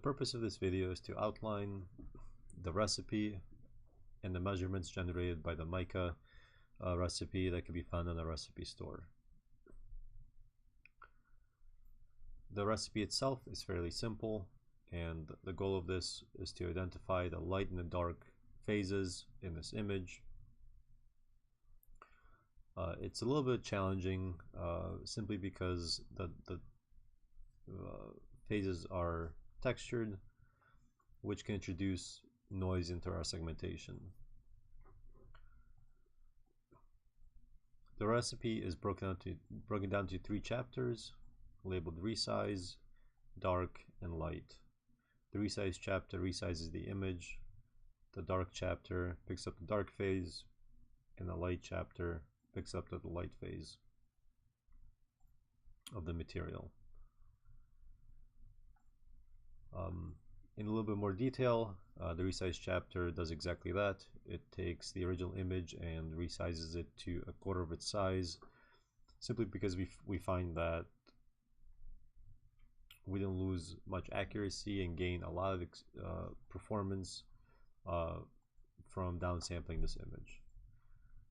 purpose of this video is to outline the recipe and the measurements generated by the Mica recipe that can be found in the recipe store. The recipe itself is fairly simple, and the goal of this is to identify the light and the dark phases in this image. It's a little bit challenging simply because the phases are textured, which can introduce noise into our segmentation. The recipe is broken down to 3 chapters labeled resize, dark, and light. The resize chapter resizes the image, the dark chapter picks up the dark phase, and the light chapter picks up the light phase of the material. In a little bit more detail, the resize chapter does exactly that. It takes the original image and resizes it to 1/4 of its size, simply because we find that we didn't lose much accuracy and gain a lot of performance from downsampling this image.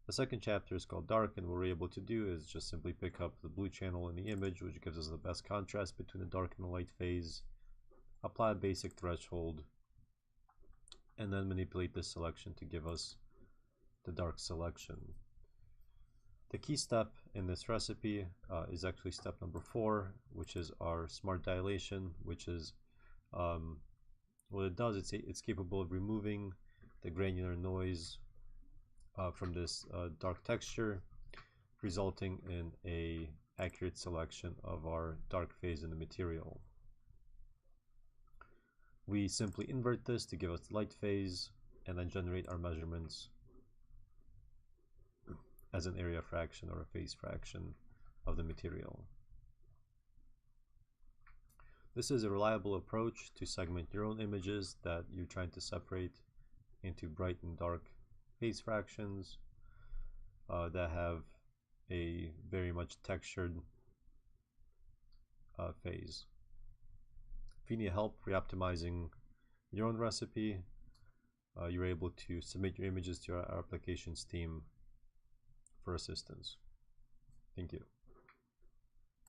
The second chapter is called dark, and what we're able to do is just simply pick up the blue channel in the image, which gives us the best contrast between the dark and the light phase, apply a basic threshold, and then manipulate this selection to give us the dark selection. The key step in this recipe is actually step number 4, which is our smart dilation, which is what it does. It's capable of removing the granular noise from this dark texture, resulting in a accurate selection of our dark phase in the material. We simply invert this to give us the light phase, and then generate our measurements as an area fraction or a phase fraction of the material. This is a reliable approach to segment your own images that you're trying to separate into bright and dark phase fractions that have a very much textured phase. If you need help reoptimizing your own recipe, you're able to submit your images to our applications team for assistance. Thank you.